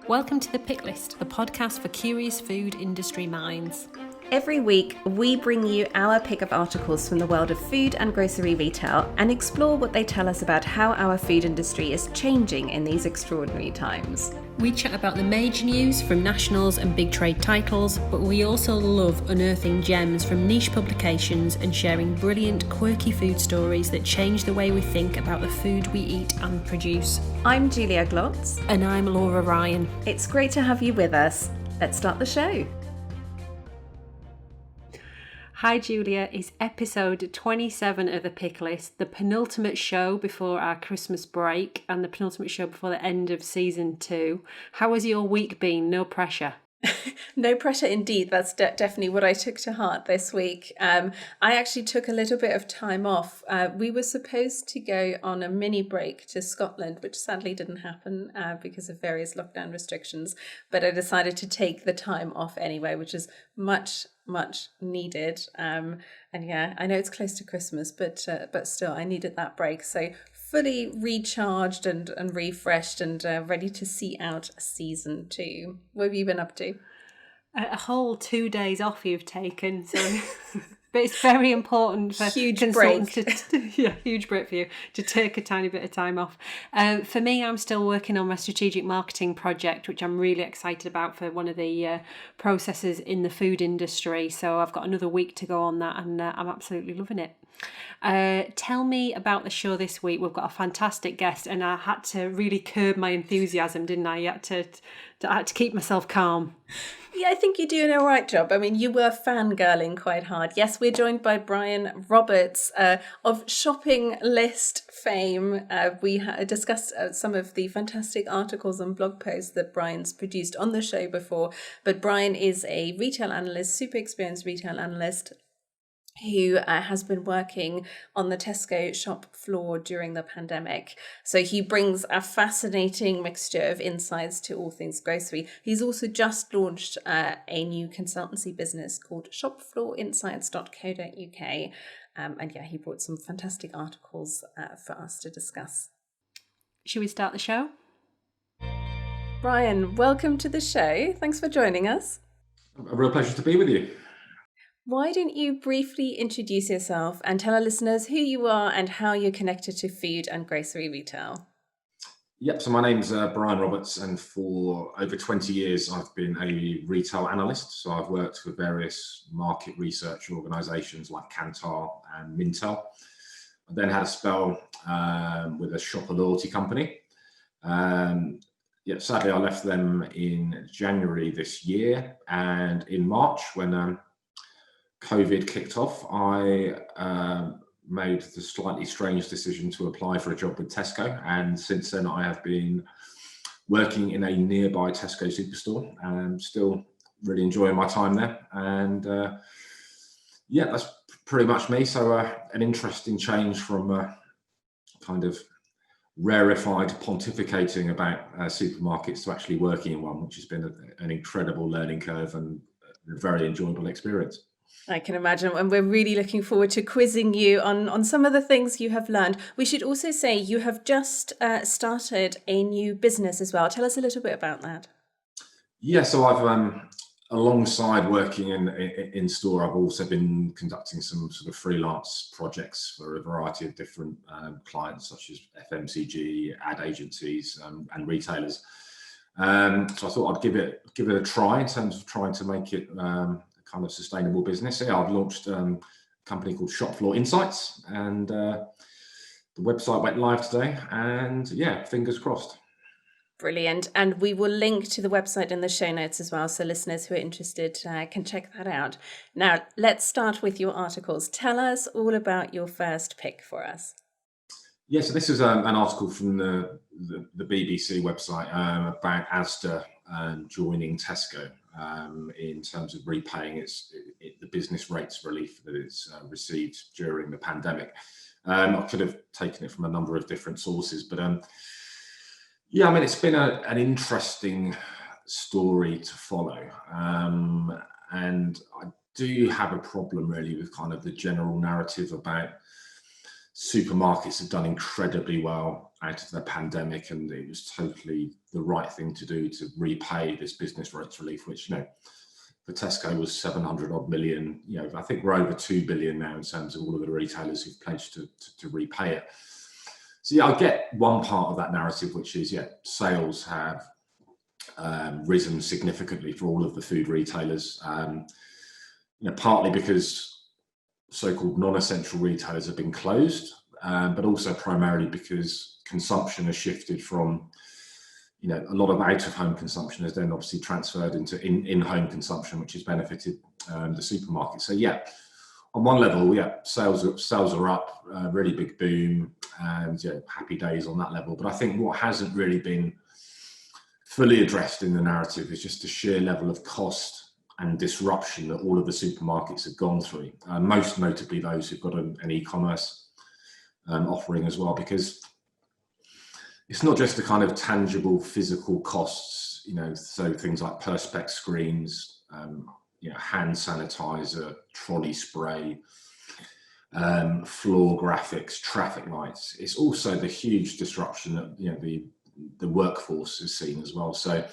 Welcome to The Pick List, the podcast for curious food industry minds. Every week, we bring you our pick of articles from the world of food and grocery retail and explore what they tell us about how our food industry is changing in these extraordinary times. We chat about the major news from nationals and big trade titles, but we also love unearthing gems from niche publications and sharing brilliant, quirky food stories that change the way we think about the food we eat and produce. I'm Julia Glotz. And I'm Laura Ryan. It's great to have you with us. Let's start the show. Hi Julia, it's episode 27 of The Pick List, the penultimate show before our Christmas break and the penultimate show before the end of season 2. How has your week been? No pressure. No pressure indeed. That's definitely what I took to heart this week. I actually took a little bit of time off. We were supposed to go on a mini break to Scotland, which sadly didn't happen because of various lockdown restrictions. But I decided to take the time off anyway, which is much needed. And yeah, I know it's close to Christmas, but still, I needed that break. So fully recharged and refreshed and ready to see out season 2. What have you been up to? A whole 2 days off you've taken, so but it's very important for huge consultants break. huge break for you to take a tiny bit of time off. For me, I'm still working on my strategic marketing project, which I'm really excited about for one of the processes in the food industry. So I've got another week to go on that, and I'm absolutely loving it. Tell me about the show this week. We've got a fantastic guest, and I had to really curb my enthusiasm, didn't I? I had to keep myself calm. Yeah, I think you're doing a right job. I mean, you were fangirling quite hard. Yes, we're joined by Bryan Roberts of Shopping List fame. We discussed some of the fantastic articles and blog posts that Bryan's produced on the show before. But Bryan is a retail analyst, super experienced retail analyst, who has been working on the Tesco shop floor during the pandemic. So he brings a fascinating mixture of insights to all things grocery. He's also just launched a new consultancy business called shopfloorinsights.co.uk. And yeah, he brought some fantastic articles for us to discuss. Should we start the show? Bryan, welcome to the show. Thanks for joining us. A real pleasure to be with you. Why don't you briefly introduce yourself and tell our listeners who you are and how you're connected to food and grocery retail? Yep, so my name's Bryan Roberts, and for over 20 years I've been a retail analyst. So I've worked for various market research organisations like Kantar and Mintel. I then had a spell with a shopper loyalty company. Sadly I left them in January this year, and in March when COVID kicked off, I made the slightly strange decision to apply for a job with Tesco. And since then, I have been working in a nearby Tesco superstore, and I'm still really enjoying my time there. And that's pretty much me. So an interesting change from kind of rarefied pontificating about supermarkets to actually working in one, which has been an incredible learning curve and a very enjoyable experience. I can imagine, and we're really looking forward to quizzing you on some of the things you have learned. We should also say you have just started a new business as well. Tell us a little bit about that. Yeah, so I've alongside working in store, I've also been conducting some sort of freelance projects for a variety of different clients, such as FMCG, ad agencies, and retailers. So I thought I'd give it a try in terms of trying to make it kind of sustainable business. Yeah, I've launched a company called Shopfloor Insights, and the website went live today, and yeah, fingers crossed. Brilliant. And we will link to the website in the show notes as well, so listeners who are interested can check that out. Now, let's start with your articles. Tell us all about your first pick for us. Yeah, so this is an article from the BBC website about Asda joining Tesco in terms of repaying the business rates relief that it's received during the pandemic. I could have taken it from a number of different sources, but it's been an interesting story to follow, and I do have a problem really with kind of the general narrative about supermarkets have done incredibly well out of the pandemic, and it was totally the right thing to do to repay this business rates relief, which, for Tesco was 700 odd million. I think we're over 2 billion now in terms of all of the retailers who've pledged to repay it. So I get one part of that narrative, which is, sales have risen significantly for all of the food retailers, partly because so-called non-essential retailers have been closed, but also primarily because consumption has shifted from, a lot of out-of-home consumption has then obviously transferred into in-home consumption, which has benefited the supermarket. So on one level, sales are up, really big boom, and happy days on that level. But I think what hasn't really been fully addressed in the narrative is just the sheer level of cost and disruption that all of the supermarkets have gone through, most notably those who've got an e-commerce offering as well, because it's not just the kind of tangible physical costs, so things like perspex screens, hand sanitizer, trolley spray, floor graphics, traffic lights. It's also the huge disruption that the workforce has seen as well. So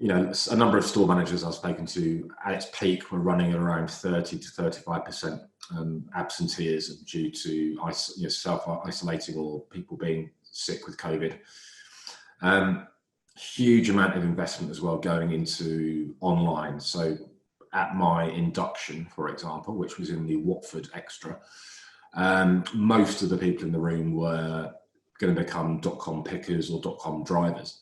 a number of store managers I've spoken to at its peak were running at around 30 to 35% absenteeism due to self-isolating or people being sick with COVID. Huge amount of investment as well going into online. So at my induction, for example, which was in the Watford Extra, most of the people in the room were going to become .com pickers or .com drivers.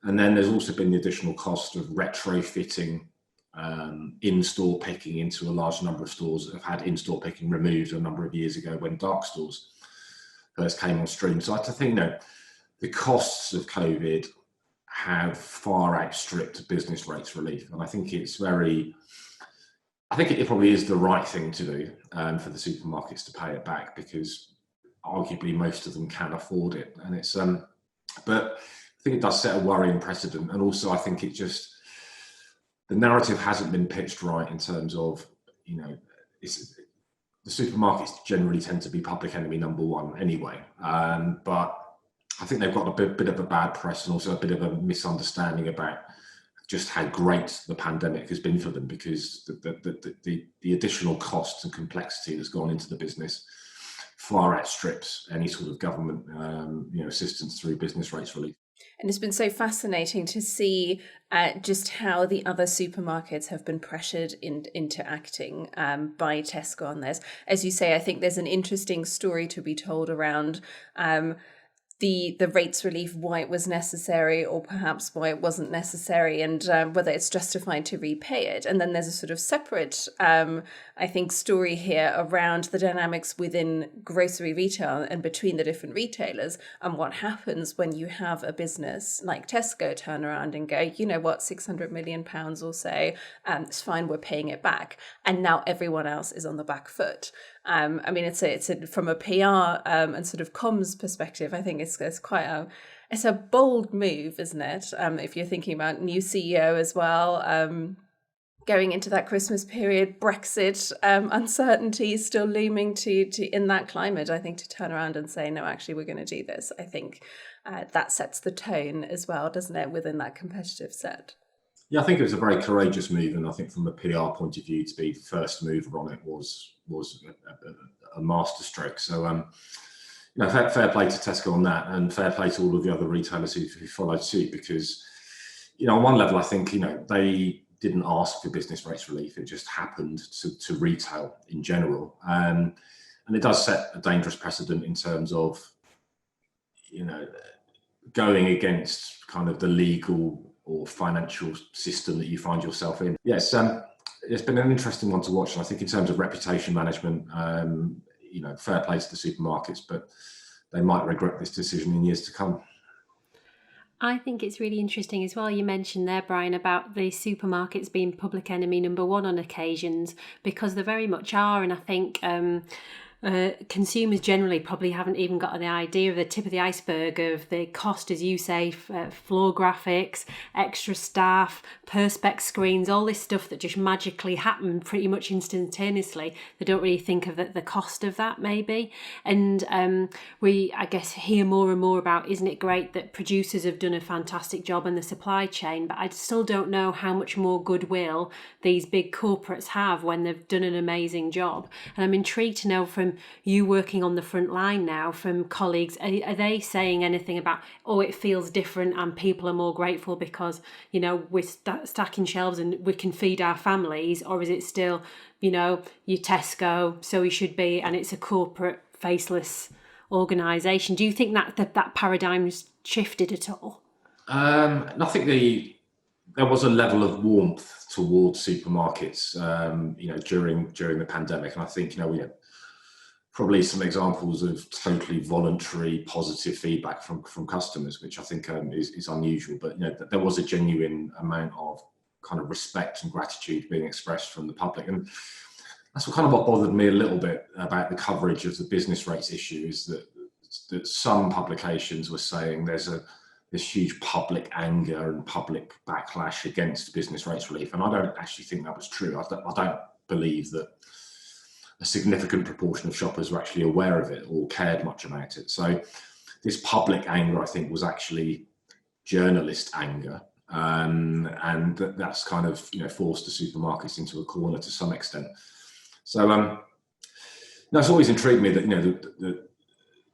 And then there's also been the additional cost of retrofitting in-store picking into a large number of stores that have had in-store picking removed a number of years ago when dark stores first came on stream. So I think the costs of COVID have far outstripped business rates relief, and I think it probably is the right thing to do for the supermarkets to pay it back, because arguably most of them can afford it, and it's but I think it does set a worrying precedent. And also I think the narrative hasn't been pitched right in terms of, the supermarkets generally tend to be public enemy number one anyway. But I think they've got a bit of a bad press, and also a bit of a misunderstanding about just how great the pandemic has been for them, because the additional costs and complexity that's gone into the business far outstrips any sort of government assistance through business rates relief. And it's been so fascinating to see just how the other supermarkets have been pressured into acting by Tesco on this. As you say, I think there's an interesting story to be told around the rates relief, why it was necessary, or perhaps why it wasn't necessary, and whether it's justified to repay it. And then there's a sort of separate, I think, story here around the dynamics within grocery retail and between the different retailers, and what happens when you have a business like Tesco turn around and go, you know what, £600 million or so, it's fine, we're paying it back. And now everyone else is on the back foot. I mean, it's from a PR and sort of comms perspective, I think it's quite it's a bold move, isn't it? If you're thinking about new CEO as well, going into that Christmas period, Brexit uncertainty still looming to in that climate, I think, to turn around and say, no, actually, we're going to do this. I think that sets the tone as well, doesn't it, within that competitive set? Yeah, I think it was a very courageous move, and I think from a PR point of view, to be first mover on it was a masterstroke. So, fair play to Tesco on that, and fair play to all of the other retailers who followed suit, because, on one level, I think, they didn't ask for business rates relief. It just happened to retail in general. And it does set a dangerous precedent in terms of, going against kind of the legal or financial system that you find yourself in. Yes, it's been an interesting one to watch. And I think in terms of reputation management, fair play to the supermarkets, but they might regret this decision in years to come. I think it's really interesting as well. You mentioned there, Bryan, about the supermarkets being public enemy number one on occasions, because they very much are. And I think consumers generally probably haven't even got the idea of the tip of the iceberg of the cost, as you say, floor graphics, extra staff, perspex screens, all this stuff that just magically happen pretty much instantaneously. They don't really think of the cost of that, maybe. And we, I guess, hear more and more about, isn't it great that producers have done a fantastic job in the supply chain, but I still don't know how much more goodwill these big corporates have when they've done an amazing job. And I'm intrigued to know from you working on the front line now, from colleagues, are they saying anything about, oh, it feels different and people are more grateful because, you know, we're stacking shelves and we can feed our families? Or is it still, you know, your Tesco, so we should be, and it's a corporate faceless organisation? Do you think that paradigm's shifted at all? I think there was a level of warmth towards supermarkets, you know, during the pandemic, and I think, you know, we had probably some examples of totally voluntary positive feedback from customers, which I think is unusual. But, you know, there was a genuine amount of kind of respect and gratitude being expressed from the public, and that's what bothered me a little bit about the coverage of the business rates issue, is that some publications were saying there's this huge public anger and public backlash against business rates relief, and I don't actually think that was true. I don't believe that a significant proportion of shoppers were actually aware of it or cared much about it. So this public anger, I think, was actually journalist anger, and that's kind of, you know, forced the supermarkets into a corner to some extent. So no, it's always intrigued me that, you know,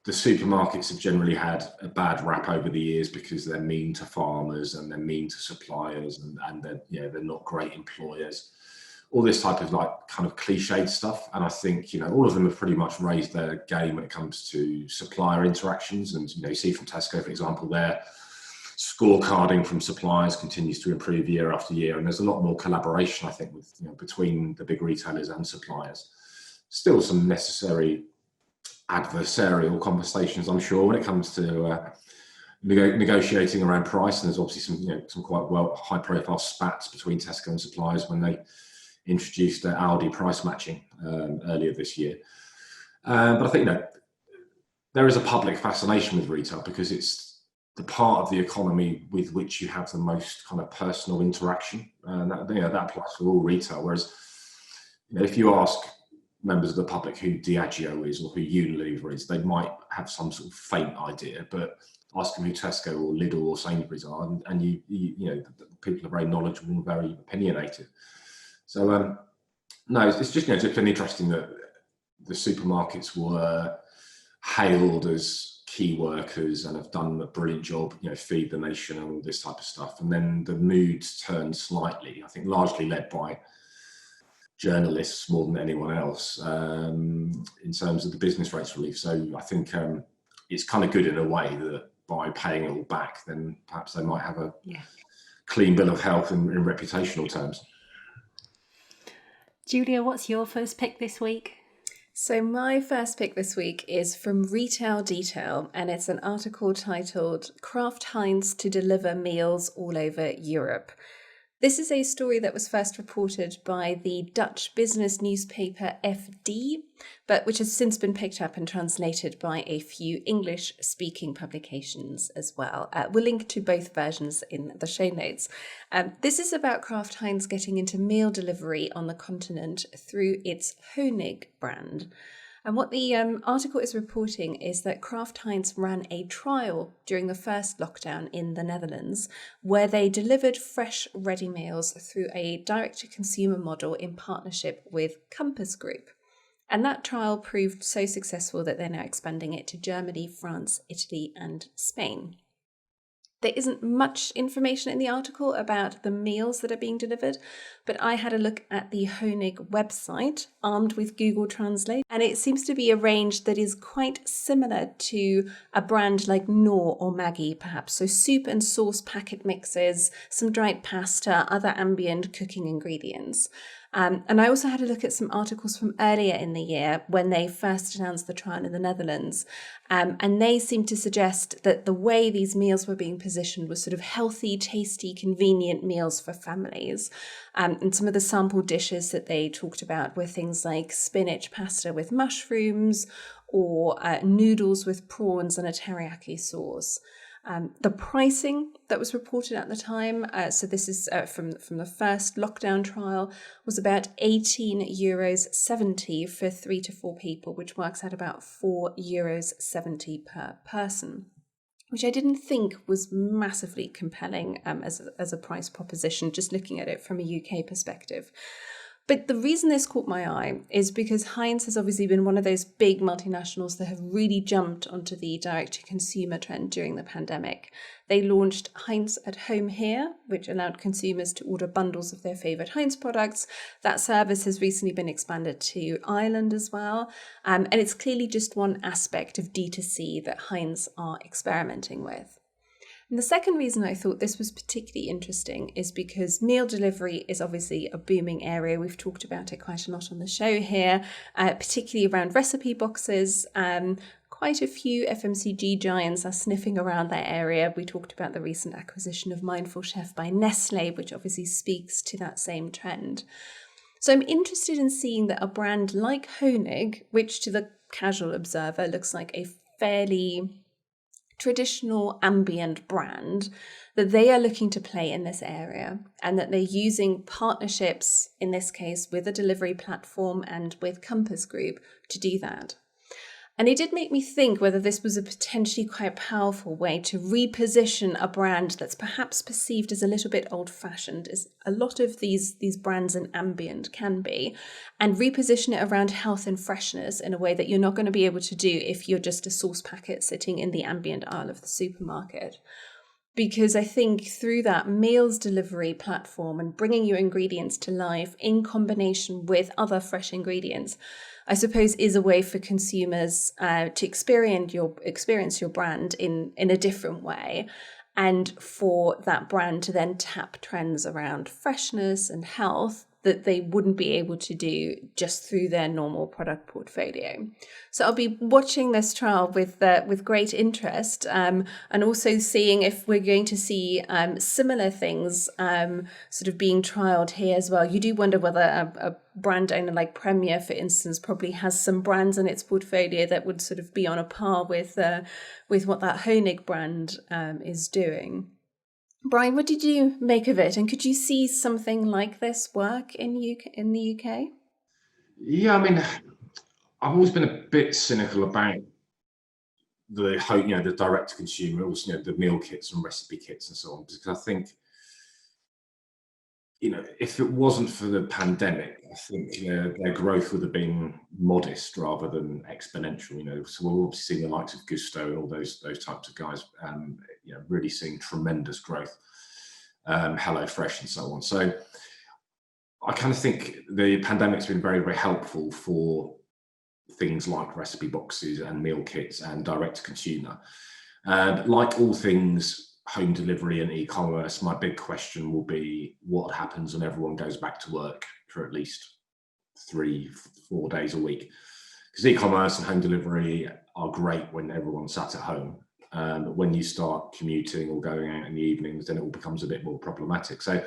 the supermarkets have generally had a bad rap over the years because they're mean to farmers and they're mean to suppliers, and they're, you know, they're not great employers. All this type of kind of cliched stuff. And I think, you know, all of them have pretty much raised their game when it comes to supplier interactions. And, you know, you see from Tesco, for example, their scorecarding from suppliers continues to improve year after year. And there's a lot more collaboration, I think, with, you know, between the big retailers and suppliers. Still some necessary adversarial conversations, I'm sure, when it comes to negotiating around price. And there's obviously some, you know, some quite high profile spats between Tesco and suppliers when they introduced Aldi price matching earlier this year. But I think, you know, there is a public fascination with retail because it's the part of the economy with which you have the most kind of personal interaction, and that, you know, that applies for all retail. Whereas, you know, if you ask members of the public who Diageo is or who Unilever is, they might have some sort of faint idea, but ask them who Tesco or Lidl or Sainsbury's are, and you know, people are very knowledgeable and very opinionated. So no, it's just, you know, it's been interesting that the supermarkets were hailed as key workers and have done a brilliant job, you know, feed the nation and all this type of stuff. And then the moods turned slightly, I think largely led by journalists more than anyone else, in terms of the business rates relief. So I think it's kind of good in a way that by paying it all back, then perhaps they might have a clean bill of health in reputational terms. Julia, what's your first pick this week? So my first pick this week is from Retail Detail, and it's an article titled Kraft Heinz to Deliver Meals All Over Europe. This is a story that was first reported by the Dutch business newspaper FD, but which has since been picked up and translated by a few English-speaking publications as well. We'll link to both versions in the show notes. This is about Kraft Heinz getting into meal delivery on the continent through its Honig brand. And what the article is reporting is that Kraft Heinz ran a trial during the first lockdown in the Netherlands, where they delivered fresh ready meals through a direct-to-consumer model in partnership with Compass Group. And that trial proved so successful that they're now expanding it to Germany, France, Italy, and Spain. There isn't much information in the article about the meals that are being delivered, but I had a look at the Honig website, armed with Google Translate, and it seems to be a range that is quite similar to a brand like Knorr or Maggi, perhaps. So soup and sauce packet mixes, some dried pasta, other ambient cooking ingredients. And I also had a look at some articles from earlier in the year when they first announced the trial in the Netherlands. And they seemed to suggest that the way these meals were being positioned was sort of healthy, tasty, convenient meals for families. And some of the sample dishes that they talked about were things like spinach pasta with mushrooms or noodles with prawns and a teriyaki sauce. The pricing that was reported at the time, so this is from the first lockdown trial, was about €18.70 for 3 to 4 people, which works out about €4.70 per person, which I didn't think was massively compelling as a price proposition, just looking at it from a UK perspective. But the reason this caught my eye is because Heinz has obviously been one of those big multinationals that have really jumped onto the direct-to-consumer trend during the pandemic. They launched Heinz at Home Here, which allowed consumers to order bundles of their favourite Heinz products. That service has recently been expanded to Ireland as well. And it's clearly just one aspect of D2C that Heinz are experimenting with. And the second reason I thought this was particularly interesting is because meal delivery is obviously a booming area. We've talked about it quite a lot on the show here, particularly around recipe boxes. Quite a few FMCG giants are sniffing around that area. We talked about the recent acquisition of Mindful Chef by Nestle, which obviously speaks to that same trend. So I'm interested in seeing that a brand like Honig, which to the casual observer looks like a fairly traditional ambient brand, that they are looking to play in this area and that they're using partnerships, in this case with a delivery platform and with Compass Group, to do that. And it did make me think whether this was a potentially quite powerful way to reposition a brand that's perhaps perceived as a little bit old-fashioned, as a lot of these brands in ambient can be, and reposition it around health and freshness in a way that you're not going to be able to do if you're just a sauce packet sitting in the ambient aisle of the supermarket. Because I think through that meals delivery platform and bringing your ingredients to life in combination with other fresh ingredients, I suppose is a way for consumers to experience your brand in a different way, and for that brand to then tap trends around freshness and health that they wouldn't be able to do just through their normal product portfolio. So I'll be watching this trial with great interest, and also seeing if we're going to see similar things sort of being trialed here as well. You do wonder whether a brand owner like Premier, for instance, probably has some brands in its portfolio that would sort of be on a par with what that Honig brand is doing. Bryan, what did you make of it? And could you see something like this work in the UK? Yeah, I mean, I've always been a bit cynical about the direct to consumer, also the meal kits and recipe kits and so on, because I think, if it wasn't for the pandemic, I think their growth would have been modest rather than exponential. So we're obviously seeing the likes of Gusto and all those types of guys, really seeing tremendous growth, HelloFresh and so on. So I kind of think the pandemic's been very, very helpful for things like recipe boxes and meal kits and direct to consumer. Like all things home delivery and e-commerce, my big question will be what happens when everyone goes back to work for at least 3-4 days a week. Because e-commerce and home delivery are great when everyone's sat at home. But when you start commuting or going out in the evenings, then it all becomes a bit more problematic. So,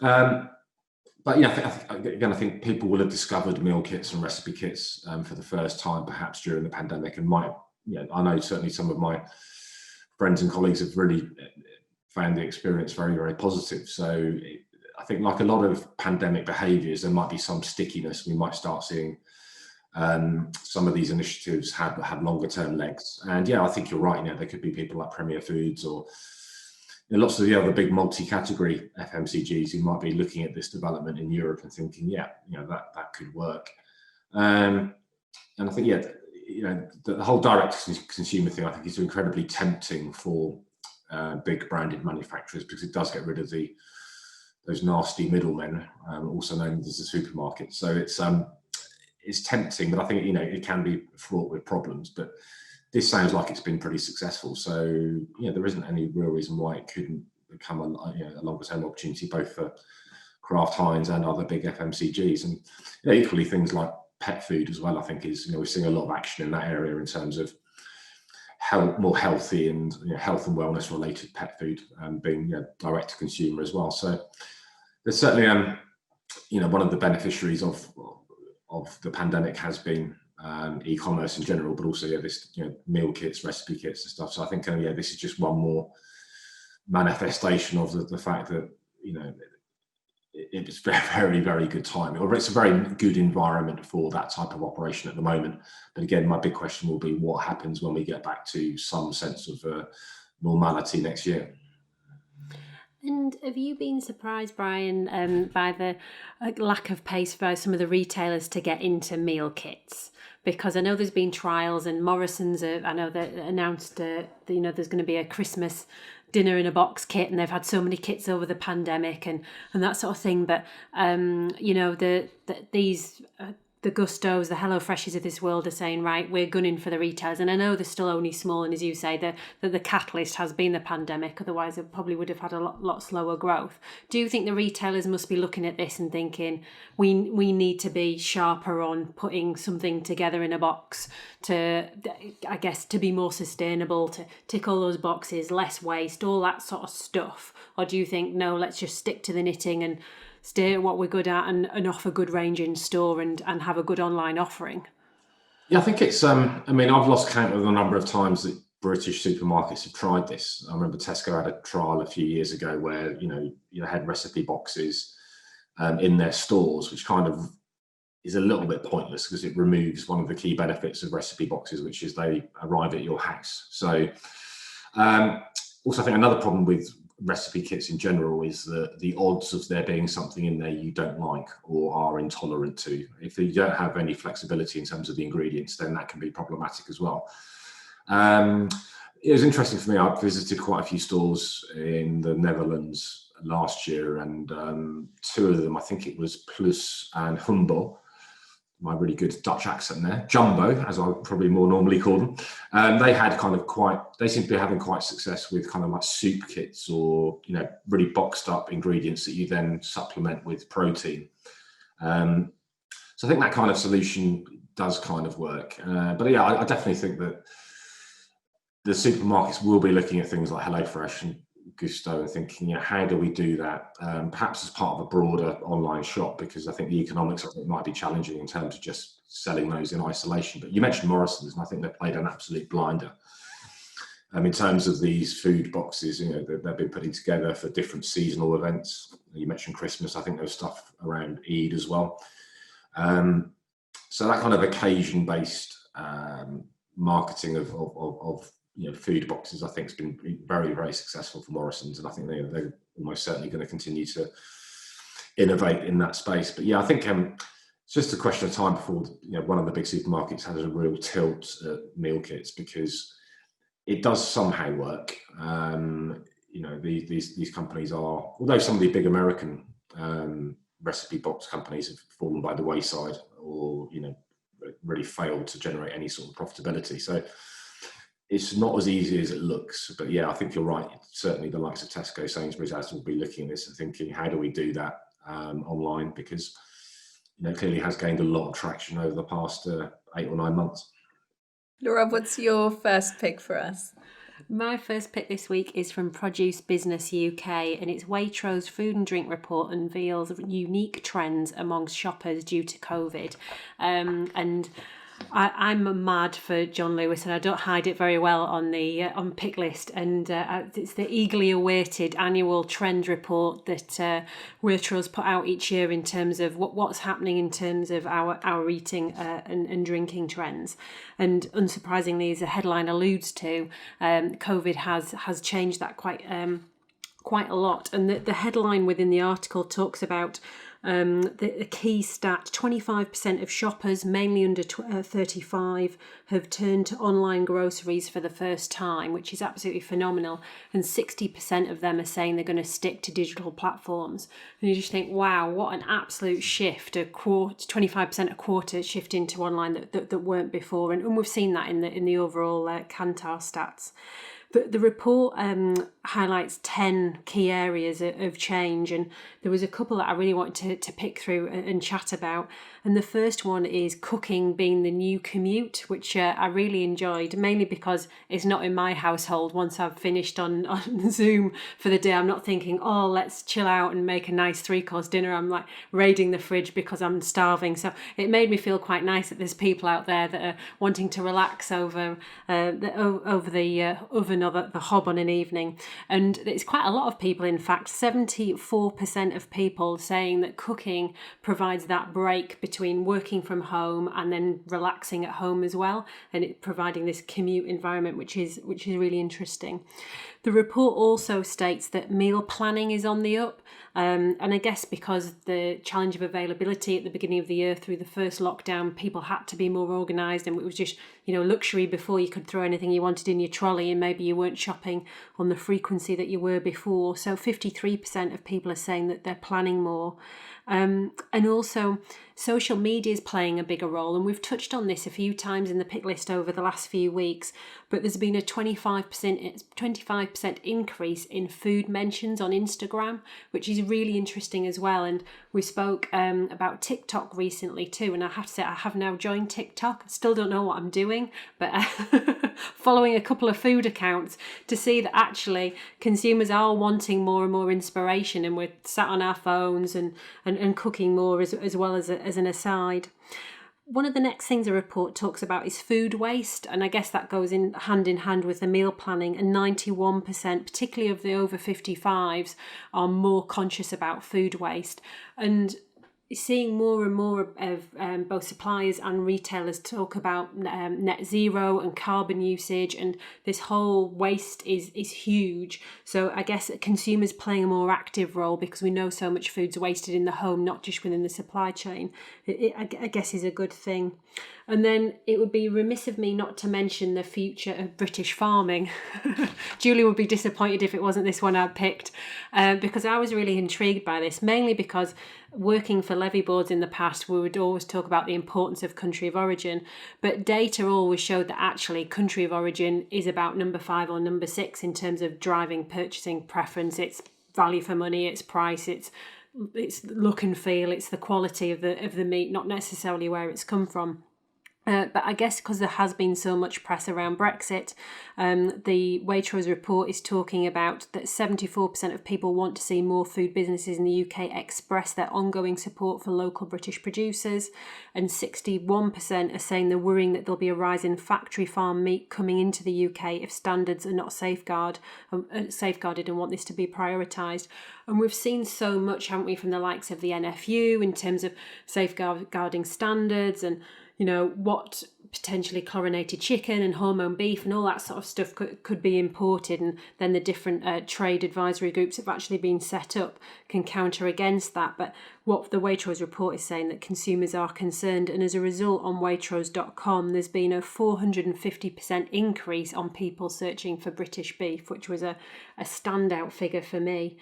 but yeah, I think people will have discovered meal kits and recipe kits for the first time, perhaps during the pandemic, and I know certainly some of my friends and colleagues have really found the experience very, very positive. So I think, like a lot of pandemic behaviours, there might be some stickiness. We might start seeing some of these initiatives have longer term legs. And yeah, I think you're right. There could be people like Premier Foods or lots of the other big multi-category FMCGs who might be looking at this development in Europe and thinking, that could work. And I think, the whole direct consumer thing, I think, is incredibly tempting for big branded manufacturers, because it does get rid of those nasty middlemen, also known as the supermarket. So it's tempting, but I think it can be fraught with problems. But this sounds like it's been pretty successful. So there isn't any real reason why it couldn't become a longer term opportunity, both for Kraft Heinz and other big FMCGs. And equally things like pet food as well, I think is, we're seeing a lot of action in that area in terms of more healthy and health and wellness related pet food, being direct to consumer as well. So there's certainly one of the beneficiaries of the pandemic has been e-commerce in general, but also this meal kits, recipe kits and stuff. So I think this is just one more manifestation of the fact that it's very, very, very good timing, or it's a very good environment for that type of operation at the moment. But again, my big question will be what happens when we get back to some sense of normality next year. And have you been surprised, Bryan, by the lack of pace by some of the retailers to get into meal kits? Because I know there's been trials, and Morrison's, I know they announced, there's going to be a Christmas dinner in a box kit, and they've had so many kits over the pandemic and that sort of thing. But the Gustos, the HelloFreshes of this world are saying, right, we're gunning for the retailers. And I know they're still only small, and as you say, that the catalyst has been the pandemic. Otherwise, it probably would have had a lot slower growth. Do you think the retailers must be looking at this and thinking, we need to be sharper on putting something together in a box to, I guess, to be more sustainable, to tick all those boxes, less waste, all that sort of stuff? Or do you think, no, let's just stick to the knitting and stay at what we're good at and offer good range in store and have a good online offering? Yeah, I think it's, I've lost count of the number of times that British supermarkets have tried this. I remember Tesco had a trial a few years ago where, you had recipe boxes in their stores, which kind of is a little bit pointless because it removes one of the key benefits of recipe boxes, which is they arrive at your house. So also I think another problem with recipe kits in general is the odds of there being something in there you don't like or are intolerant to. If you don't have any flexibility in terms of the ingredients, then that can be problematic as well. It was interesting for me. I visited quite a few stores in the Netherlands last year, and two of them, I think it was Plus and Humble, my really good Dutch accent there, Jumbo, as I would probably more normally call them. They seem to be having quite success with kind of like soup kits or, really boxed up ingredients that you then supplement with protein. So I think that kind of solution does kind of work. But yeah, I definitely think that the supermarkets will be looking at things like HelloFresh and Gusto and thinking, how do we do that? Perhaps as part of a broader online shop, because I think the economics of it might be challenging in terms of just selling those in isolation. But you mentioned Morrison's, and I think they've played an absolute blinder. In terms of these food boxes, they've been putting together for different seasonal events. You mentioned Christmas. I think there's stuff around Eid as well. So that kind of occasion-based marketing of food boxes, I think, has been very, very successful for Morrison's, and I think they're almost certainly going to continue to innovate in that space. But yeah, I think it's just a question of time before one of the big supermarkets has a real tilt at meal kits, because it does somehow work. These companies are, although some of the big American recipe box companies have fallen by the wayside, or really failed to generate any sort of profitability. So it's not as easy as it looks. But yeah, I think you're right. Certainly the likes of Tesco, Sainsbury's, Asda will be looking at this and thinking, how do we do that online? Because it clearly has gained a lot of traction over the past 8 or 9 months. Laura, what's your first pick for us? My first pick this week is from Produce Business UK, and it's Waitrose Food and Drink Report unveils unique trends amongst shoppers due to COVID. And I'm mad for John Lewis, and I don't hide it very well on the on pick list. And it's the eagerly awaited annual trend report that Waitrose put out each year in terms of what's happening in terms of our eating and drinking trends. And unsurprisingly, as the headline alludes to, COVID has changed that quite a lot. And the headline within the article talks about the key stat: 25% of shoppers, mainly under 35, have turned to online groceries for the first time, which is absolutely phenomenal. And 60% of them are saying they're going to stick to digital platforms. And you just think, wow, what an absolute shift! 25%, a quarter shift into online that weren't before, and we've seen that in the overall Kantar stats. But the report highlights 10 key areas of change, and there was a couple that I really wanted to pick through and chat about. And the first one is cooking being the new commute, which I really enjoyed, mainly because it's not in my household. Once I've finished on Zoom for the day, I'm not thinking, oh, let's chill out and make a nice 3-course dinner. I'm like raiding the fridge because I'm starving. So it made me feel quite nice that there's people out there that are wanting to relax over the oven or the hob on an evening. And it's quite a lot of people, in fact, 74% of people saying that cooking provides that break between working from home and then relaxing at home as well, and it providing this commute environment, which is really interesting. The report also states that meal planning is on the up, and I guess because the challenge of availability at the beginning of the year through the first lockdown, people had to be more organised, and it was just luxury before. You could throw anything you wanted in your trolley, and maybe you weren't shopping on the frequency that you were before. So 53% of people are saying that they're planning more. And also social media is playing a bigger role, and we've touched on this a few times in the pick list over the last few weeks, but there's been a 25% increase in food mentions on Instagram, which is really interesting as well. And we spoke about TikTok recently too, and I have to say I have now joined TikTok. I still don't know what I'm doing, but following a couple of food accounts to see that actually consumers are wanting more and more inspiration, and we're sat on our phones and cooking more as well as an aside. One of the next things the report talks about is food waste, and I guess that goes in hand with the meal planning, and 91%, particularly of the over 55s, are more conscious about food waste. And seeing more and more of both suppliers and retailers talk about net zero and carbon usage, and this whole waste is huge. So I guess consumers playing a more active role, because we know so much food's wasted in the home, not just within the supply chain, I guess is a good thing. And then it would be remiss of me not to mention the future of British farming. Julie would be disappointed if it wasn't this one I picked, because I was really intrigued by this, mainly because working for levy boards in the past, we would always talk about the importance of country of origin, but data always showed that actually country of origin is about number 5 or number 6 in terms of driving purchasing preference. It's value for money, it's price, it's look and feel, it's the quality of the meat, not necessarily where it's come from. But I guess because there has been so much press around Brexit, the Waitrose report is talking about that 74% of people want to see more food businesses in the UK express their ongoing support for local British producers, and 61% are saying they're worrying that there'll be a rise in factory farm meat coming into the UK if standards are not safeguarded and want this to be prioritised. And we've seen so much, haven't we, from the likes of the NFU in terms of safeguarding standards, and what potentially chlorinated chicken and hormone beef and all that sort of stuff could be imported, and then the different trade advisory groups that have actually been set up can counter against that. But what the Waitrose report is saying, that consumers are concerned, and as a result on Waitrose.com there's been a 450% increase on people searching for British beef, which was a standout figure for me.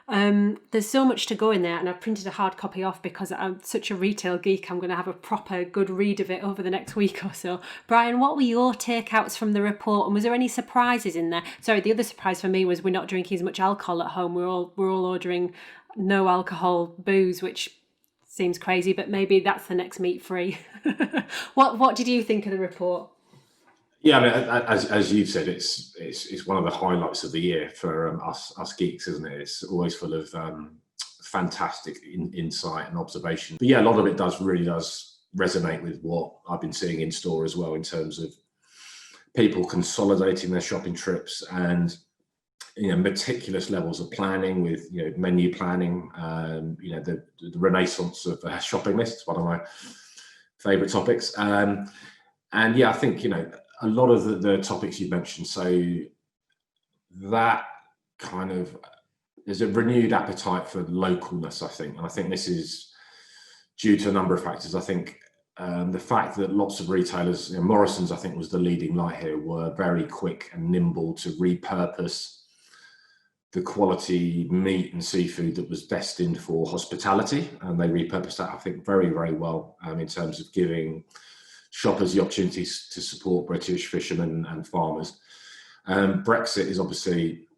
There's so much to go in there, and I've printed a hard copy off because I'm such a retail geek. I'm going to have a proper good read of it over the next week or so. Brian, what were your takeouts from the report, and was there any surprises in there? Sorry, the other surprise for me was we're not drinking as much alcohol at home. We're all ordering no alcohol booze, which seems crazy, but maybe that's the next meat free. What did you think of the report? Yeah, I mean, as you've said, it's one of the highlights of the year for us geeks, isn't it? It's always full of fantastic insight and observation. But yeah, a lot of it really does resonate with what I've been seeing in store as well, in terms of people consolidating their shopping trips and meticulous levels of planning with menu planning. The renaissance of shopping lists, one of my favourite topics. And yeah, I think a lot of the topics you mentioned, so that kind of, there's a renewed appetite for localness, I think. And I think this is due to a number of factors. I think the fact that lots of retailers, Morrison's I think was the leading light here, were very quick and nimble to repurpose the quality meat and seafood that was destined for hospitality. And they repurposed that, I think, very, very well in terms of giving shoppers the opportunities to support British fishermen and farmers. Brexit is obviously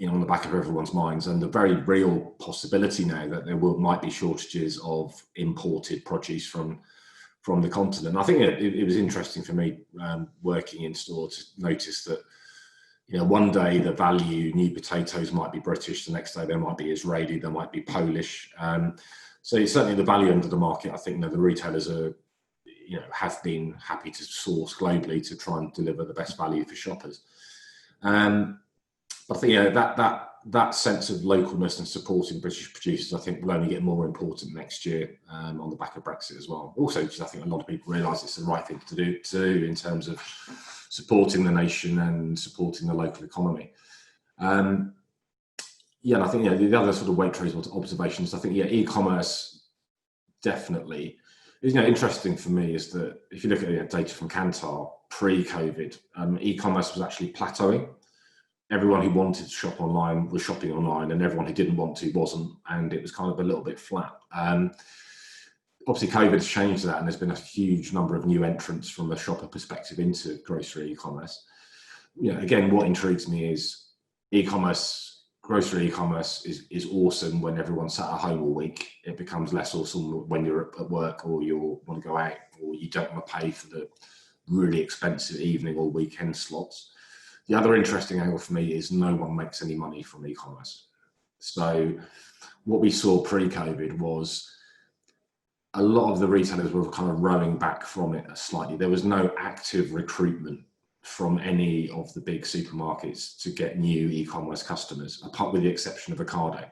on the back of everyone's minds, and the very real possibility now that there might be shortages of imported produce from the continent. I think it was interesting for me working in store to notice that one day the value new potatoes might be British, the next day they might be Israeli, they might be Polish. So certainly the value end of the market, I think the retailers are have been happy to source globally to try and deliver the best value for shoppers. But I think that sense of localness and supporting British producers, I think, will only get more important next year on the back of Brexit as well. Also, because I think a lot of people realise it's the right thing to do in terms of supporting the nation and supporting the local economy. And I think the other sort of Waitrose observations, I think e-commerce definitely is interesting for me is that if you look at data from Kantar pre-COVID, e-commerce was actually plateauing. Everyone who wanted to shop online was shopping online, and everyone who didn't want to wasn't, and it was kind of a little bit flat. Obviously, COVID has changed that, and there's been a huge number of new entrants from a shopper perspective into grocery e-commerce. Again, what intrigues me is grocery e-commerce is awesome when everyone's sat at home all week. It becomes less awesome when you're at work or you want to go out or you don't want to pay for the really expensive evening or weekend slots. The other interesting angle for me is no one makes any money from e-commerce. So what we saw pre-COVID was a lot of the retailers were kind of rowing back from it slightly. There was no active recruitment from any of the big supermarkets to get new e-commerce customers, apart with the exception of Ocado.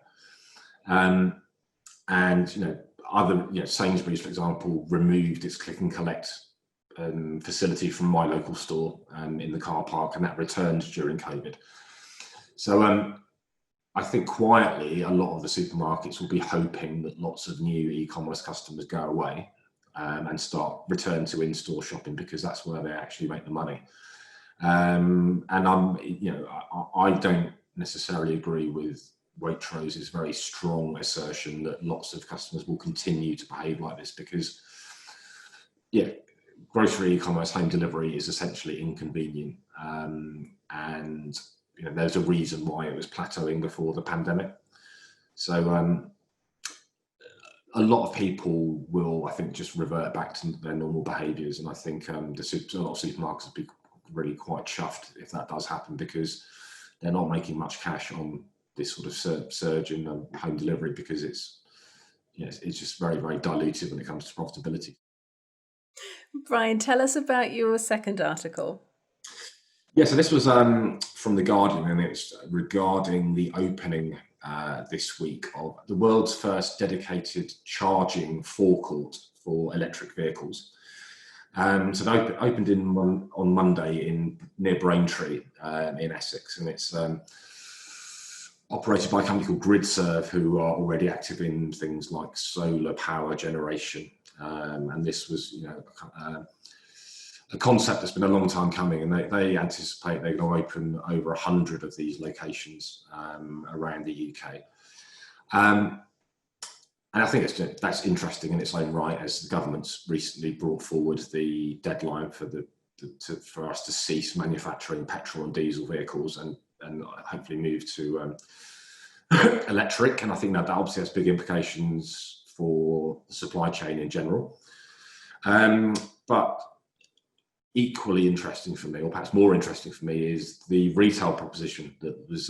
And Sainsbury's, for example, removed its click and collect facility from my local store in the car park, and that returned during COVID. So I think quietly a lot of the supermarkets will be hoping that lots of new e-commerce customers go away and return to in-store shopping, because that's where they actually make the money. And I don't necessarily agree with Waitrose's very strong assertion that lots of customers will continue to behave like this, because grocery e-commerce home delivery is essentially inconvenient, and there's a reason why it was plateauing before the pandemic. So a lot of people will, I think, just revert back to their normal behaviours, and I think a lot of supermarkets will be really quite chuffed if that does happen, because they're not making much cash on this sort of surge in home delivery, because it's just very, very dilutive when it comes to profitability. Bryan, tell us about your second article. Yeah, so this was from The Guardian, and it's regarding the opening this week of the world's first dedicated charging forecourt for electric vehicles. So it opened on Monday near Braintree in Essex, and it's operated by a company called Gridserve, who are already active in things like solar power generation. And this was, a concept that's been a long time coming, and they anticipate they're going to open over 100 of these locations around the UK. And I think that's interesting in its own right, as the government's recently brought forward the deadline for us to cease manufacturing petrol and diesel vehicles and hopefully move to electric. And I think that obviously has big implications for the supply chain in general. But equally interesting for me, or perhaps more interesting for me, is the retail proposition that was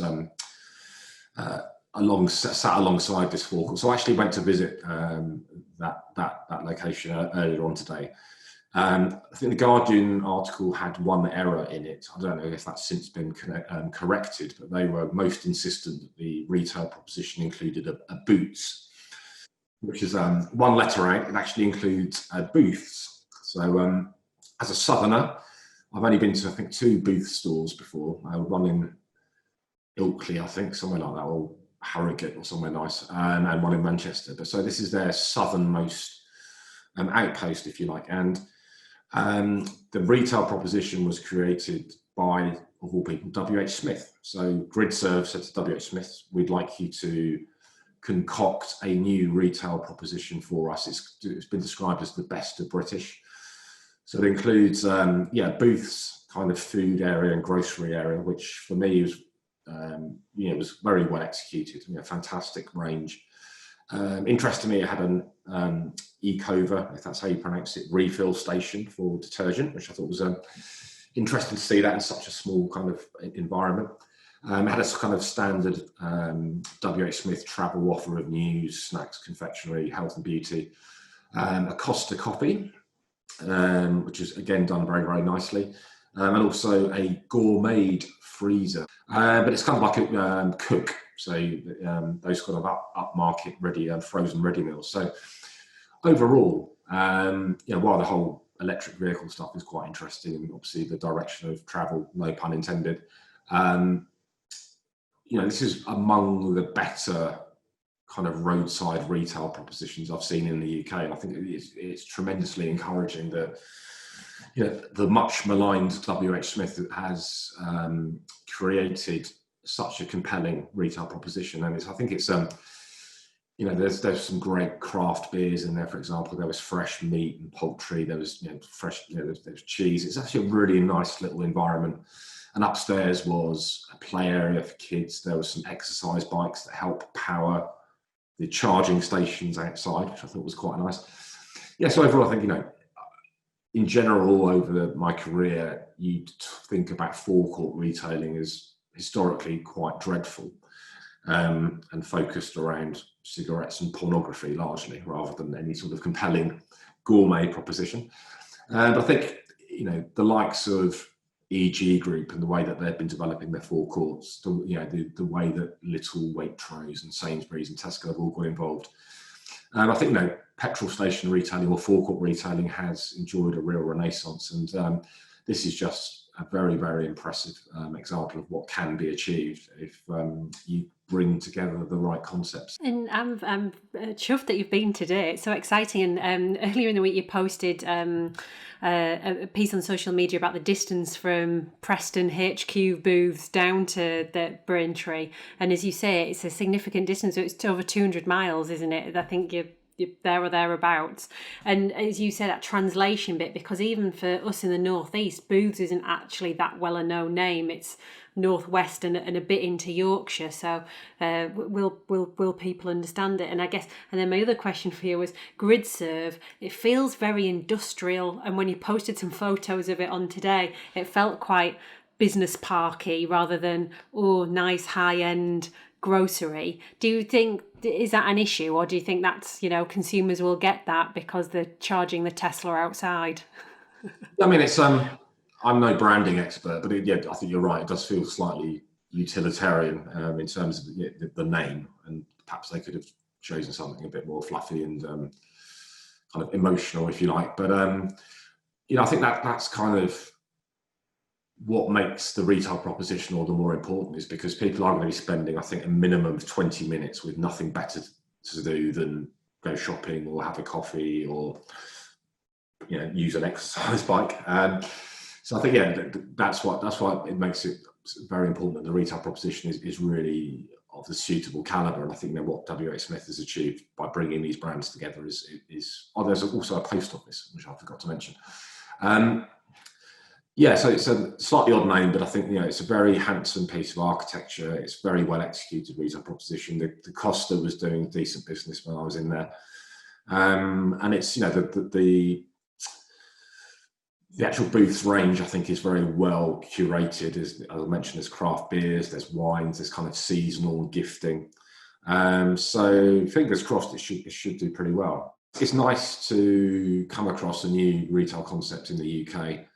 sat alongside this forecourt. So I actually went to visit that location earlier on today. I think the Guardian article had one error in it. I don't know if that's since been corrected, but they were most insistent that the retail proposition included a boots, which is one letter out. It actually includes booths. So as a southerner, I've only been to, I think, 2 booth stores before. One in Ilkley, I think, somewhere like that, or Harrogate or somewhere nice, and one in Manchester. But so this is their southernmost outpost, if you like. And the retail proposition was created by, of all people, W.H. Smith. So Gridserve said to W.H. Smith, "We'd like you to concoct a new retail proposition for us." It's been described as the best of British. So it includes, booths, kind of food area and grocery area, which for me it was very well executed. Fantastic range. Interestingly, it had an e-cover, if that's how you pronounce it, refill station for detergent, which I thought was interesting to see that in such a small kind of environment. It had a kind of standard WH Smith travel offer of news, snacks, confectionery, health and beauty, a Costa coffee, which is again done very, very nicely, and also a gourmet freezer. But it's kind of like a cook, so those kind of upmarket ready frozen ready meals. So overall, while the whole electric vehicle stuff is quite interesting, and obviously the direction of travel, no pun intended, this is among the better kind of roadside retail propositions I've seen in the UK, and I think it's tremendously encouraging that the much maligned WH Smith has created such a compelling retail proposition, and I think it's there's some great craft beers in there. For example, there was fresh meat and poultry. There was fresh, there's cheese. It's actually a really nice little environment. And upstairs was a play area for kids. There was some exercise bikes that help power the charging stations outside, which I thought was quite nice. Yeah, so overall, I think, in general, over my career, you'd think about forecourt retailing as historically quite dreadful, and focused around cigarettes and pornography largely, rather than any sort of compelling gourmet proposition. But I think, the likes of EG Group and the way that they've been developing their forecourts, the way that little Waitrose and Sainsbury's and Tesco have all got involved. I think petrol station retailing or forecourt retailing has enjoyed a real renaissance, and this is just a very, very impressive example of what can be achieved if you bring together the right concepts. And I'm chuffed that you've been today. It's so exciting. And earlier in the week, you posted a piece on social media about the distance from Preston HQ booths down to the Braintree. And as you say, it's a significant distance. So it's over 200 miles, isn't it? I think you're there or thereabouts. And as you said, that translation bit, because even for us in the northeast, Booths isn't actually that well a known name. It's northwest and a bit into Yorkshire. So will people understand it? And I guess, and then my other question for you was Gridserve. It feels very industrial, and when you posted some photos of it on today, it felt quite business parky rather than nice high end grocery. Do you think, is that an issue, or do you think that's, consumers will get that because they're charging the Tesla outside? I mean, it's I'm no branding expert, but I think you're right. It does feel slightly utilitarian in terms of the name, and perhaps they could have chosen something a bit more fluffy and kind of emotional, if you like. But I think that's kind of what makes the retail proposition all the more important, is because people are going to be spending, I think, a minimum of 20 minutes with nothing better to do than go shopping or have a coffee or use an exercise bike. So I think that's why it makes it very important that the retail proposition is really of the suitable caliber. And I think what WH Smith has achieved by bringing these brands together is there's also a post office, which I forgot to mention. So it's a slightly odd name, but I think it's a very handsome piece of architecture. It's very well executed retail proposition. The Costa was doing decent business when I was in there, and it's the actual booths range, I think, is very well curated. As I mentioned, there's craft beers, there's wines, there's kind of seasonal gifting. So fingers crossed, it should do pretty well. It's nice to come across a new retail concept in the UK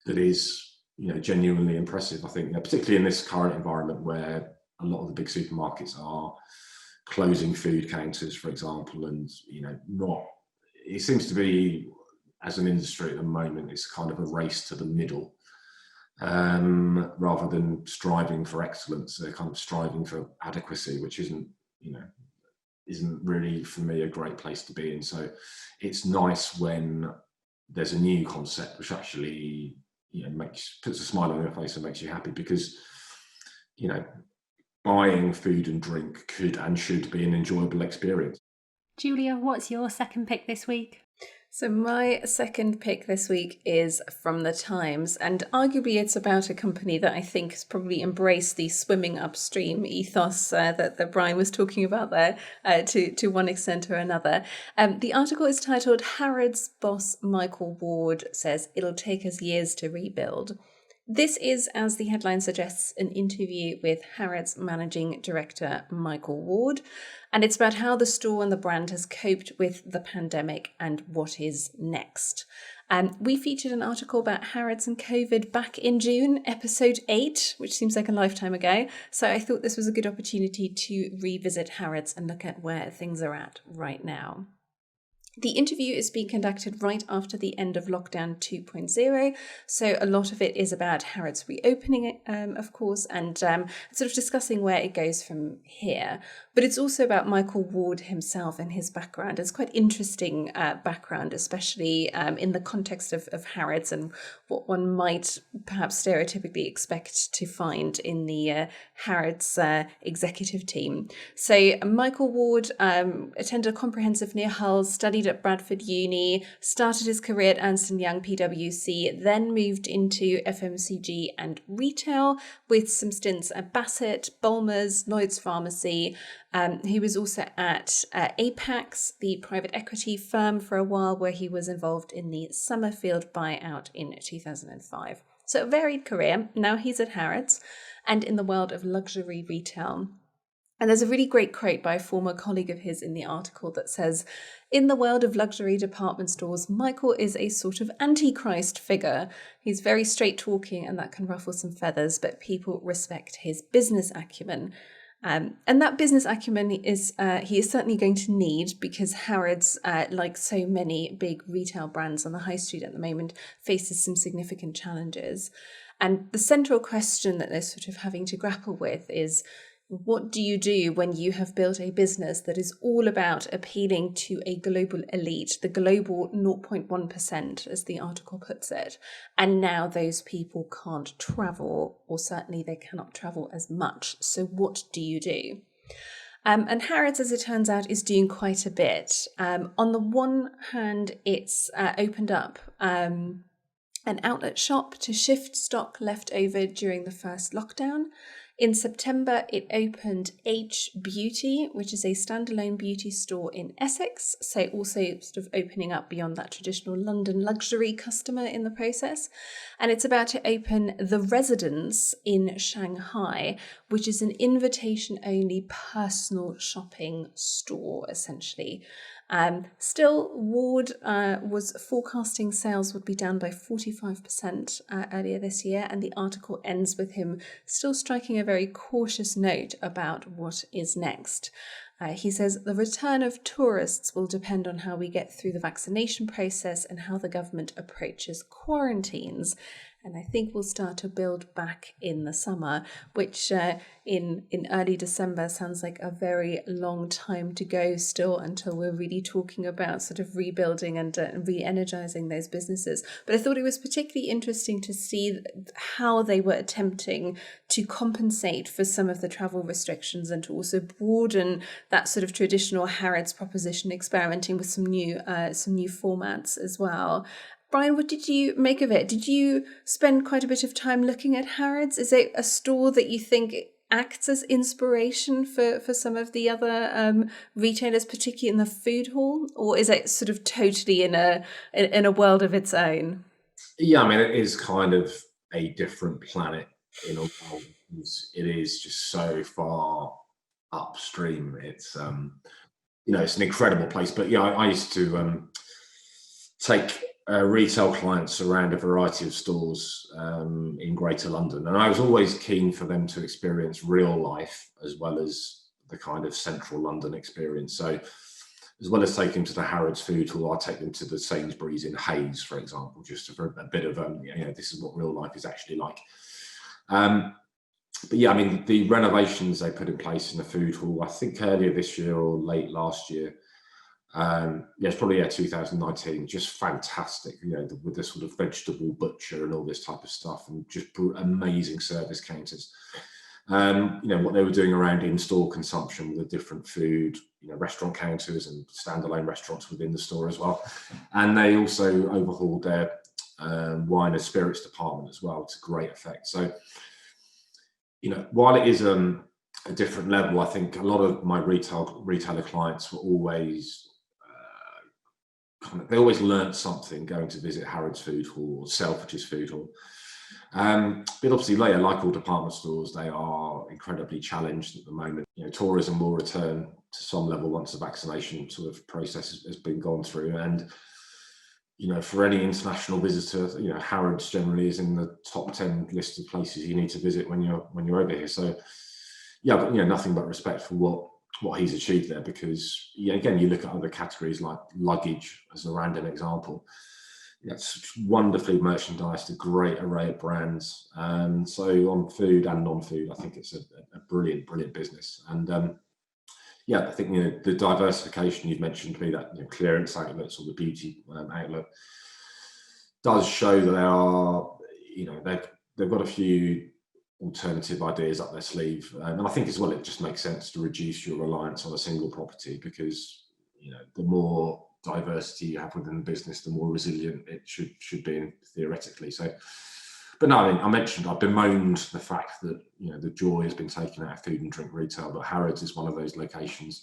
that is, genuinely impressive. I think, particularly in this current environment where a lot of the big supermarkets are closing food counters, for example, and it seems to be, as an industry at the moment, it's kind of a race to the middle, rather than striving for excellence. They're kind of striving for adequacy, which isn't really, for me, a great place to be in. So it's nice when there's a new concept which actually puts a smile on your face and makes you happy, because buying food and drink could and should be an enjoyable experience. Julia, what's your second pick this week? So my second pick this week is from the Times, and arguably it's about a company that I think has probably embraced the swimming upstream ethos that Bryan was talking about there to one extent or another. The article is titled "Harrods boss Michael Ward says it'll take us years to rebuild." This is, as the headline suggests, an interview with Harrods Managing Director Michael Ward, and it's about how the store and the brand has coped with the pandemic and what is next. We featured an article about Harrods and COVID back in June, episode 8, which seems like a lifetime ago, so I thought this was a good opportunity to revisit Harrods and look at where things are at right now. The interview is being conducted right after the end of lockdown 2.0, so a lot of it is about Harrods reopening, of course, and sort of discussing where it goes from here. But it's also about Michael Ward himself and his background. It's quite interesting background, especially in the context of Harrods and what one might perhaps stereotypically expect to find in the Harrods executive team. So Michael Ward attended a comprehensive near Hull, studied at Bradford Uni, started his career at Ernst & Young PwC, then moved into FMCG and retail with some stints at Bassett, Bulmers, Lloyd's Pharmacy. He was also at Apax, the private equity firm, for a while, where he was involved in the Summerfield buyout in 2005. So a varied career. Now he's at Harrods and in the world of luxury retail. And there's a really great quote by a former colleague of his in the article that says, "In the world of luxury department stores, Michael is a sort of antichrist figure. He's very straight talking and that can ruffle some feathers, but people respect his business acumen." And that business acumen is he is certainly going to need, because Harrods, like so many big retail brands on the high street at the moment, faces some significant challenges. And the central question that they're sort of having to grapple with is, what do you do when you have built a business that is all about appealing to a global elite, the global 0.1%, as the article puts it, and now those people can't travel, or certainly they cannot travel as much. So what do you do? And Harrods, as it turns out, is doing quite a bit. On the one hand, it's opened up an outlet shop to shift stock left over during the first lockdown. In September, it opened H Beauty, which is a standalone beauty store in Essex, so also sort of opening up beyond that traditional London luxury customer in the process. And it's about to open The Residence in Shanghai, which is an invitation-only personal shopping store, essentially. Still, Ward was forecasting sales would be down by 45% earlier this year, and the article ends with him still striking a very cautious note about what is next. He says, "The return of tourists will depend on how we get through the vaccination process and how the government approaches quarantines. And I think we'll start to build back in the summer," which in early December sounds like a very long time to go still until we're really talking about sort of rebuilding and re-energizing those businesses. But I thought it was particularly interesting to see how they were attempting to compensate for some of the travel restrictions and to also broaden that sort of traditional Harrods proposition, experimenting with some new formats as well. Bryan, what did you make of it? Did you spend quite a bit of time looking at Harrods? Is it a store that you think acts as inspiration for some of the other retailers, particularly in the food hall, or is it sort of totally in a world of its own? Yeah, I mean, it is kind of a different planet in a world. It is just so far upstream. It's it's an incredible place. But yeah, I used to take retail clients around a variety of stores in Greater London, and I was always keen for them to experience real life as well as the kind of central London experience. So as well as taking them to the Harrods food hall, I take them to the Sainsbury's in Hayes, for example, just for a bit of this is what real life is actually like. But yeah, I mean, the renovations they put in place in the food hall, I think earlier this year or late last year, it's probably 2019, just fantastic, with the sort of vegetable butcher and all this type of stuff, and just amazing service counters. what they were doing around in-store consumption with the different food, restaurant counters and standalone restaurants within the store as well. And they also overhauled their wine and spirits department as well to great effect. So, while it is a different level, I think a lot of my retailer clients were always they always learned something going to visit Harrods Food Hall or Selfridges Food Hall. But obviously later, like all department stores, they are incredibly challenged at the moment. Tourism will return to some level once the vaccination sort of process has been gone through. And, for any international visitor, Harrods generally is in the top 10 list of places you need to visit when you're over here. So, yeah, but, nothing but respect for what he's achieved there, because, again, you look at other categories like luggage as a random example. It's wonderfully merchandised, a great array of brands. So on food and non-food, I think it's a brilliant, brilliant business. And I think the diversification you've mentioned, be that clearance outlets or the beauty outlet, does show that they are, they've got a few alternative ideas up their sleeve. And I think as well, it just makes sense to reduce your reliance on a single property, because the more diversity you have within the business, the more resilient it should be theoretically. So, but no, I bemoaned the fact that the joy has been taken out of food and drink retail, but Harrods is one of those locations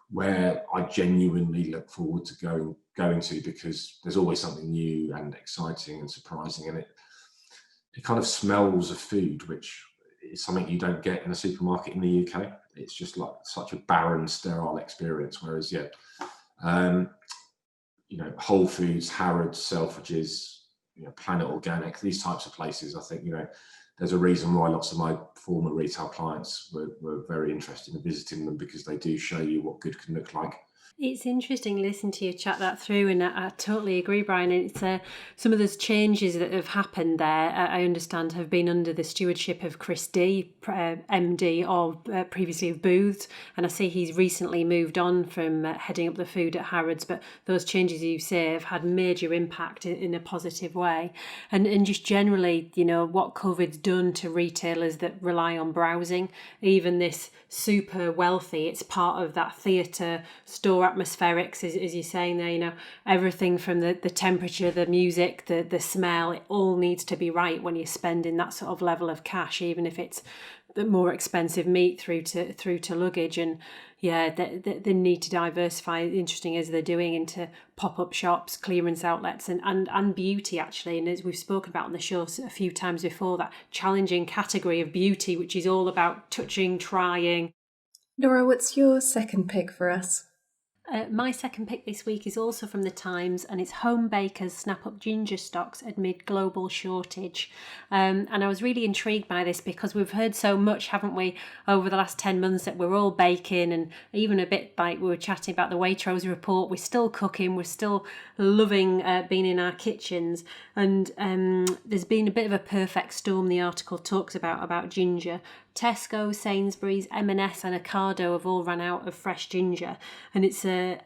where I genuinely look forward to going to, because there's always something new and exciting and surprising, and it kind of smells of food, which is something you don't get in a supermarket in the UK. It's just like such a barren, sterile experience. Whereas, Whole Foods, Harrods, Selfridges, Planet Organic, these types of places, I think, there's a reason why lots of my former retail clients were very interested in visiting them, because they do show you what good can look like. It's interesting listening to you chat that through, and I totally agree, Brian. It's some of those changes that have happened there, I understand, have been under the stewardship of Chris D, MD, or previously of Booths, and I see he's recently moved on from heading up the food at Harrods, but those changes, you say, have had major impact in a positive way. And just generally, what COVID's done to retailers that rely on browsing, even this super wealthy, it's part of that theatre store atmospherics, as you're saying there, everything from the temperature, the music, the smell, it all needs to be right when you're spending that sort of level of cash, even if it's the more expensive meat through to luggage. And they need to diversify, interesting as they're doing, into pop-up shops, clearance outlets, and beauty, actually. And as we've spoken about on the show a few times before, that challenging category of beauty, which is all about touching, trying. Laura, what's your second pick for us? My second pick this week is also from the Times, and it's home bakers snap up ginger stocks amid global shortage. And I was really intrigued by this, because we've heard so much, haven't we, over the last 10 months, that we're all baking, and even a bit like we were chatting about the Waitrose report, we're still cooking, we're still loving being in our kitchens. And there's been a bit of a perfect storm, the article talks about ginger. Tesco, Sainsbury's, M&S and Ocado have all run out of fresh ginger, and it's a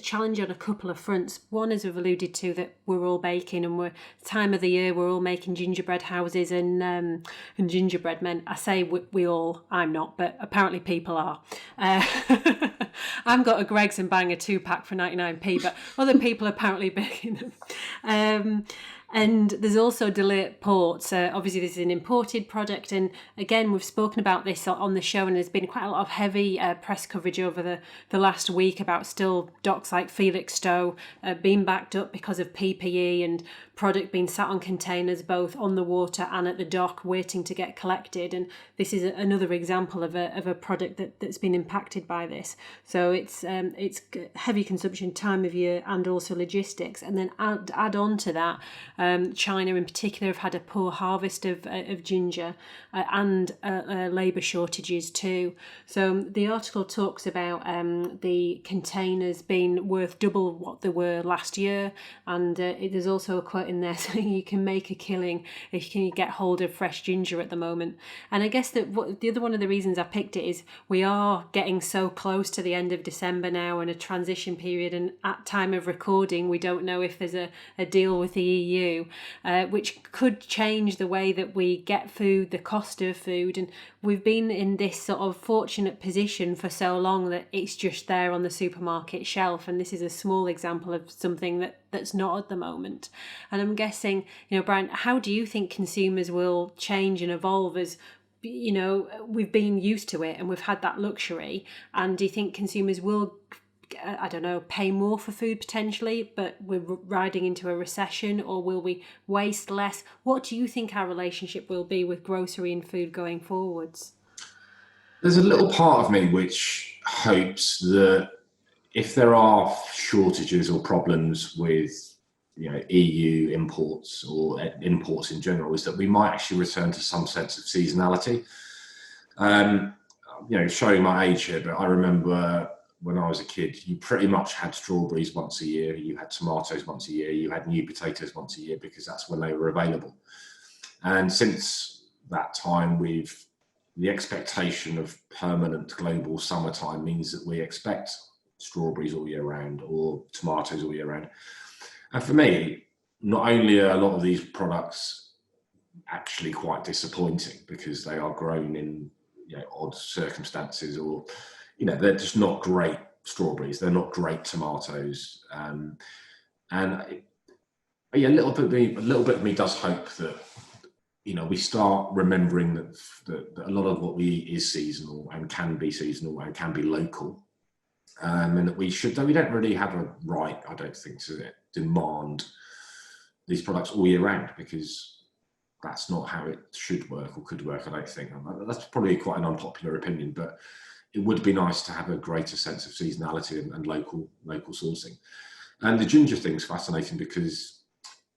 challenge on a couple of fronts. One, as we've alluded to, that we're all baking, and we're time of the year we're all making gingerbread houses and gingerbread men. I say we all, I'm not, but apparently people are. I've got a Greggs and Bang a 2-pack for 99p, but other people apparently baking them. And there's also delay at ports. Obviously, this is an imported product. And again, we've spoken about this on the show, and there's been quite a lot of heavy press coverage over the last week about still docks like Felixstowe being backed up because of PPE, and product being sat on containers both on the water and at the dock waiting to get collected. And this is another example of a product that's been impacted by this. So it's heavy consumption, time of year, and also logistics. And then add on to that, China in particular have had a poor harvest of ginger and labour shortages too. So the article talks about the containers being worth double what they were last year, and there's also a quote in there saying you can make a killing if you can get hold of fresh ginger at the moment. And I guess that the other one of the reasons I picked it is we are getting so close to the end of December now, and a transition period, and at time of recording we don't know if there's a deal with the EU do, which could change the way that we get food, the cost of food. And we've been in this sort of fortunate position for so long that it's just there on the supermarket shelf. And this is a small example of something that's not at the moment. And I'm guessing, Bryan, how do you think consumers will change and evolve as we've been used to it and we've had that luxury? And do you think consumers will, pay more for food potentially, but we're riding into a recession, or will we waste less? What do you think our relationship will be with grocery and food going forwards? There's a little part of me which hopes that if there are shortages or problems with EU imports or imports in general, is that we might actually return to some sense of seasonality. Showing my age here, but I remember when I was a kid, you pretty much had strawberries once a year, you had tomatoes once a year, you had new potatoes once a year, because that's when they were available. And since that time, the expectation of permanent global summertime means that we expect strawberries all year round or tomatoes all year round. And for me, not only are a lot of these products actually quite disappointing because they are grown in odd circumstances, or they're just not great strawberries, they're not great tomatoes, and a little bit of me does hope that we start remembering that a lot of what we eat is seasonal and can be local, and that we don't really have a right, I don't think, to demand these products all year round, because that's not how it should work or could work, I don't think. That's probably quite an unpopular opinion, but it would be nice to have a greater sense of seasonality and local sourcing. And the ginger thing's fascinating, because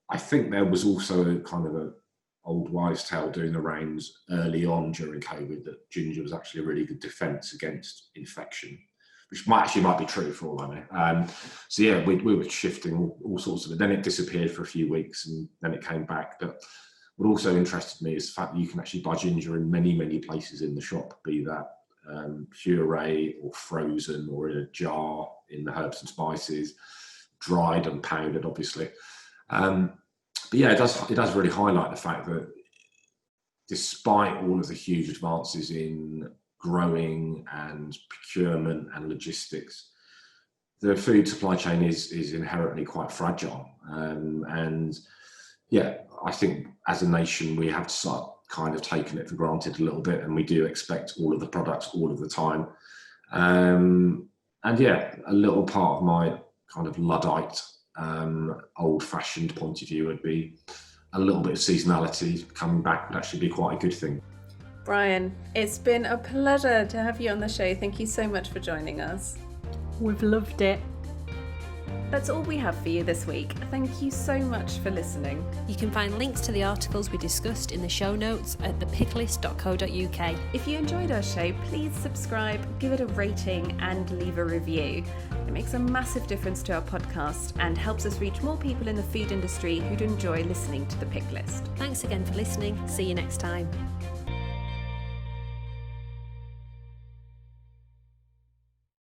I think there was also a kind of a old wives' tale doing the rounds early on during COVID that ginger was actually a really good defence against infection, which might be true for all I know. We were shifting all sorts of it. Then it disappeared for a few weeks and then it came back. But what also interested me is the fact that you can actually buy ginger in many, many places in the shop, be that puree or frozen or in a jar in the herbs and spices, dried and powdered, obviously. It does really highlight the fact that despite all of the huge advances in growing and procurement and logistics, the food supply chain is inherently quite fragile. I think as a nation we have to start kind of taking it for granted a little bit, and we do expect all of the products all of the time. A little part of my kind of Luddite, old-fashioned point of view would be a little bit of seasonality coming back would actually be quite a good thing. Bryan, it's been a pleasure to have you on the show. Thank you so much for joining us. We've loved it. That's all we have for you this week. Thank you so much for listening. You can find links to the articles we discussed in the show notes at thepicklist.co.uk. If you enjoyed our show, please subscribe, give it a rating and leave a review. It makes a massive difference to our podcast and helps us reach more people in the food industry who'd enjoy listening to The Pick List. Thanks again for listening. See you next time.